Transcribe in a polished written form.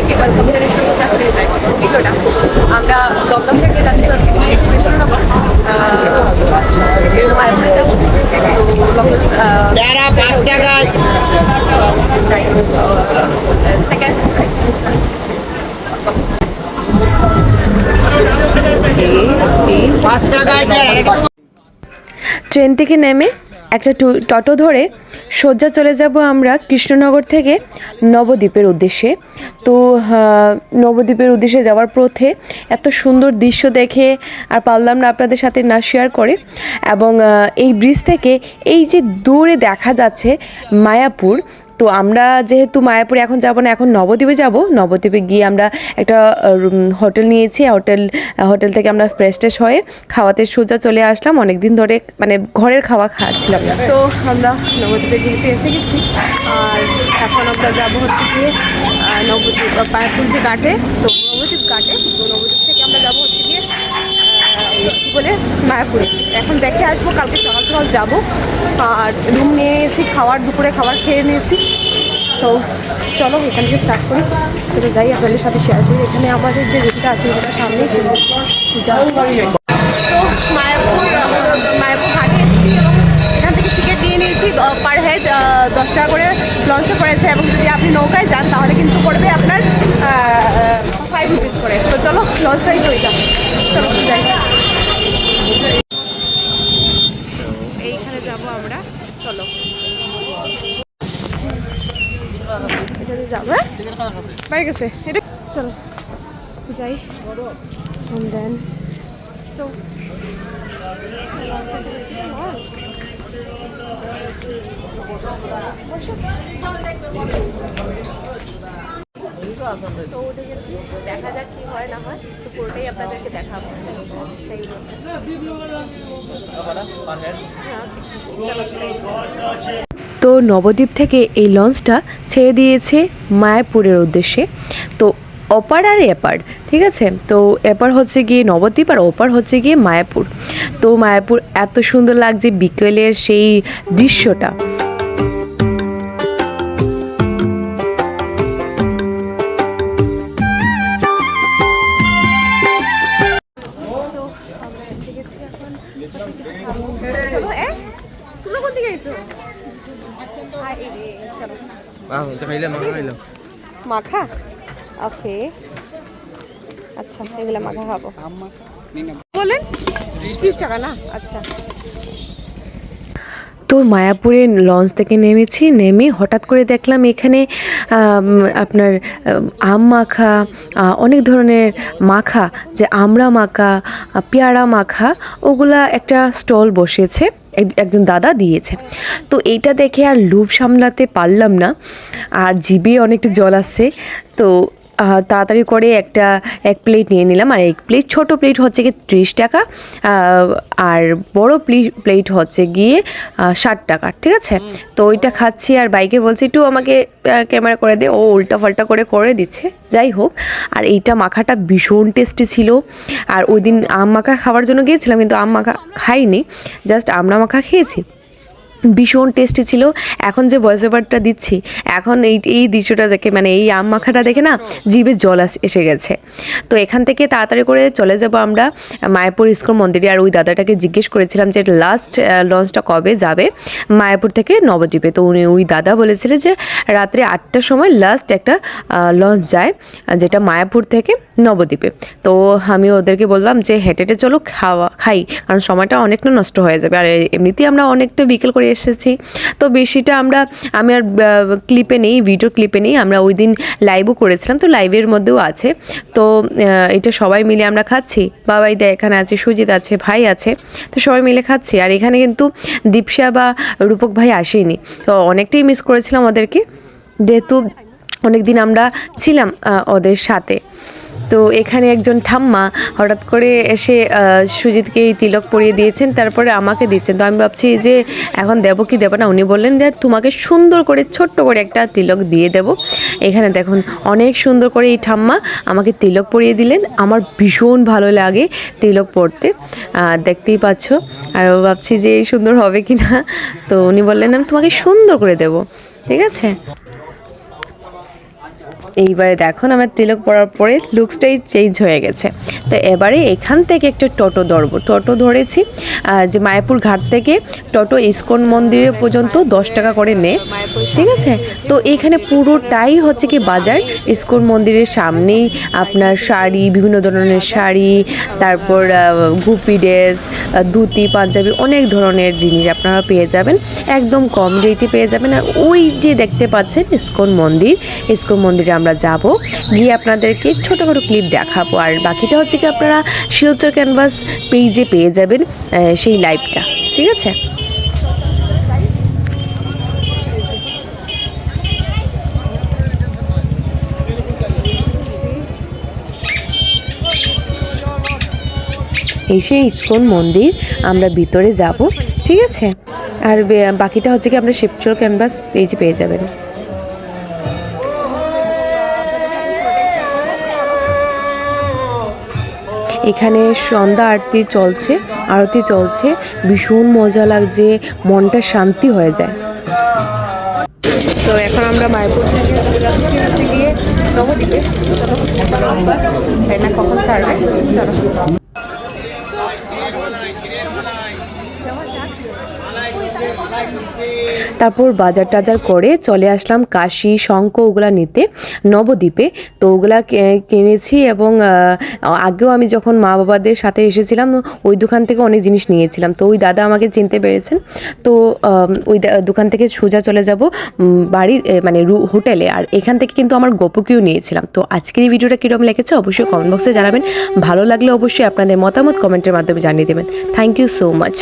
সবাইকে ওয়েলকাম জানিয়ে শুরু করছি আজকের ভিডিওটা। আমরা দমদম থেকে যাচ্ছি হচ্ছে কৃষ্ণনগর, মায়াপুরে যাবো। সেকেন্ড ট্রেন থেকে নেমে একটা টোটো ধরে সোজা চলে যাব আমরা কৃষ্ণনগর থেকে নবদ্বীপের উদ্দেশ্যে। তো নবদ্বীপের উদ্দেশ্যে যাওয়ার পথে এত সুন্দর দৃশ্য দেখে আর পারলাম না আপনাদের সাথে না শেয়ার করে। এবং এই ব্রিজ থেকে এই যে দূরে দেখা যাচ্ছে মায়াপুর। তো আমরা যেহেতু মায়াপুরে এখন যাব না, এখন নবদ্বীপে যাব। নবদ্বীপে গিয়ে আমরা একটা হোটেল নিয়েছি। হোটেল থেকে আমরা ফ্রেশ ট্রেশ হয়ে খাওয়াতে সোজা চলে আসলাম। অনেক দিন ধরে মানে ঘরের খাওয়া খাচ্ছিলাম না। তো আমরা নবদ্বীপে যেহেতু এসে গেছি, আর এখন আমরা যাব হচ্ছে গিয়ে নবদ্বীপ মায়াপুর যে ঘাটে, তো নবদ্বীপ ঘাটে। তো নবদ্বীপ থেকে আমরা যাবো হচ্ছে গিয়ে কী বলে মায়াপুরে। এখন দেখে আসবো, কালকে সকাল সকাল যাবো। আর রুম নিয়েছি, দুপুরে খাবার খেয়ে নিয়েছি। তো চলো এখান থেকে স্টার্ট করি, চলে যাই আপনাদের সাথে শেয়ার করি। এখানে আমাদের যে রুমটা আছে রুমটার সামনেই তো মায়াপুর ঘাটে এসেছি এবং এখান থেকে টিকিট নিয়ে নিয়েছি। পার হেড 10 টাকা করে লঞ্চে পড়েছে, এবং যদি আপনি নৌকায় যান তাহলে কিন্তু পড়বে আপনার 5 রুপিস করে। তো চলো লঞ্চটাই তো এটা, চলো যাই। এইখানে যাবো আমরা, চলো এখানে যাবো। বাইরে গেছে এটা, চলো যাই। দেন তো উঠে গেছি, দেখা যাক কি হয় না হয়। তো পুরোটাই আপনাদেরকে দেখাবো। তো নবদ্বীপ থেকে এই লঞ্চটা ছেড়ে দিয়েছে মায়াপুরের উদ্দেশ্যে। তো ওপার আর এপার, ঠিক আছে। তো এপার হচ্ছে গিয়ে নবদ্বীপ আর ওপার হচ্ছে গিয়ে মায়াপুর। তো মায়াপুর এত সুন্দর লাগছে বিকেলের সেই দৃশ্যটা। তোমরা কোন দিকে গেছো? মাখা, ওকে, আচ্ছা এগুলো মাখা খাবো। বলেন 30 টাকা না? আচ্ছা। তো মায়াপুরে লঞ্চ থেকে নেমে হঠাৎ করে দেখলাম এখানে আপনার আম মাখা, অনেক ধরনের মাখা, যে আমড়া মাখা, পেয়ারা মাখা, ওগুলা একটা স্টল বসেছে, একজন দাদা দিয়েছে। তো এইটা দেখে আর লোভ সামলাতে পারলাম না, আর জিভে অনেকটা জল আসছে। তো তাড়াতাড়ি করে এক প্লেট নিয়ে নিলাম। আর এক প্লেট, ছোটো প্লেট হচ্ছে গিয়ে 30 টাকা, আর বড় প্লেট হচ্ছে গিয়ে 60 টাকা, ঠিক আছে। তো ওইটা খাচ্ছি, আর বাইকে বলছি একটু আমাকে ক্যামেরা করে দে, ও উল্টা পাল্টা করে দিচ্ছে। যাই হোক, আর এইটা মাখাটা ভীষণ টেস্টি ছিল। আর ওই দিন আম মাখা খাওয়ার জন্য গিয়েছিলাম, কিন্তু আম মাখা খাইনি, জাস্ট আমড়া মাখা খেয়েছি। ভীষণ টেস্টি ছিল। এখন যে ভয়েস ওভারটা দিচ্ছি, এখন এই দৃশ্যটা দেখে, মানে এই আম মাখাটা দেখে না জিভে জল এসে গেছে। তো এখান থেকে তাড়াতাড়ি করে চলে যাব আমরা মায়াপুর ইস্কন মন্দিরে। আর ওই দাদাটাকে জিজ্ঞেস করেছিলাম যে লাস্ট লঞ্চটা কবে যাবে মায়াপুর থেকে নবদ্বীপে। তো ওই দাদা বলেছিলেন যে রাত্রে 8টার সময় লাস্ট একটা লঞ্চ যায়, যেটা মায়াপুর থেকে নবদ্বীপে। তো আমি ওদেরকে বললাম যে হেঁটে চলো খাই, কারণ সময়টা অনেকটা নষ্ট হয়ে যাবে। আর এমনিতেই আমরা অনেকটা বিকেল করে এসেছি। তো বেশিটা আমি আর ভিডিও ক্লিপে নেই, আমরা ওই দিন লাইভও করেছিলাম, তো লাইভের মধ্যেও আছে। তো এটা সবাই মিলে আমরা খাচ্ছি। বাবাই দা এখানে আছে, সুজিত আছে, ভাই আছে, তো সবাই মিলে খাচ্ছি। আর এখানে কিন্তু দীপশা বা রূপক ভাই আসেনি, তো অনেকটাই মিস করেছিলাম ওদেরকে, যেহেতু অনেক দিন আমরা ছিলাম ওদের সাথে। তো এখানে একজন ঠাম্মা হঠাৎ করে এসে সুজিতকে তিলক পরিয়ে দিয়েছেন, তারপরে আমাকে দিচ্ছেন। তো আমি ভাবছি যে এখন দেবো কি দেবো না। উনি বললেন যে তোমাকে সুন্দর করে ছোট্ট করে একটা তিলক দিয়ে দেবো। এখানে দেখুন অনেক সুন্দর করে এই ঠাম্মা আমাকে তিলক পরিয়ে দিলেন। আমার ভীষণ ভালো লাগে তিলক পরতে, দেখতেই পাচ্ছ। আর ভাবছি যে সুন্দর হবে কি না। তো উনি বললেন আমি তোমাকে সুন্দর করে দেবো, ঠিক আছে। এইবারে দেখুন আমার তিলক পরার পরে লুকসটাই চেঞ্জ হয়ে গেছে। তো এবারে এখান থেকে একটা টোটো ধরবো, টোটো ধরেছি যে মায়াপুর ঘাট থেকে টোটো ইস্কন মন্দিরে পর্যন্ত 10 টাকা করে নেয়, ঠিক আছে। তো এইখানে পুরোটাই হচ্ছে কি বাজার, ইস্কন মন্দিরের সামনেই আপনার শাড়ি, বিভিন্ন ধরনের শাড়ি, তারপর গুপি ড্রেস, ধুতি, পাঞ্জাবি, অনেক ধরনের জিনিস আপনারা পেয়ে যাবেন, একদম কম রেটে পেয়ে যাবেন। আর ওই যে দেখতে পাচ্ছেন ইস্কন মন্দির, ইস্কন মন্দিরে আমরা যাব, গিয়ে আপনাদেরকে ছোটোখাটো ক্লিপ দেখাবো। আর বাকিটা হচ্ছে কি আপনারা শিলচর ক্যানভাস পেজে পেয়ে যাবেন সেই লাইভটা, ঠিক আছে। এই সেই ইস্কন মন্দির, আমরা ভিতরে যাব, ঠিক আছে। আর বাকিটা হচ্ছে কি আমরা শিলচর ক্যানভাস পেজে পেয়ে যাবেন। এখানে সন্ধ্যা আরতি চলছে, ভীষণ মজা লাগছে, মনটা শান্তি হয়ে যায়। তো এখন আমরা মায়াপুর থেকে যাচ্ছি হচ্ছে গিয়ে নবদ্বীপে, ট্রেনটা কখন ছাড়বে চলো। তারপর বাজার টাজার করে চলে আসলাম কাশি, শঙ্খ ওগুলা নিতে নবদ্বীপে। তো ওগুলা কিনেছি, এবং আগেও আমি যখন মা বাবাদের সাথে এসেছিলাম ওই দোকান থেকে অনেক জিনিস নিয়েছিলাম। তো ওই দাদা আমাকে চিনতে পেরেছেন। তো ওই দোকান থেকে সোজা চলে যাব বাড়ি, মানে হোটেলে। আর এখান থেকে কিন্তু আমার গোপকেও নিয়েছিলাম। তো আজকের এই ভিডিওটা কীরকম লেগেছে অবশ্যই কমেন্ট বক্সে জানাবেন। ভালো লাগলে অবশ্যই আপনাদের মতামত কমেন্টের মাধ্যমে জানিয়ে দেবেন। Thank you so much.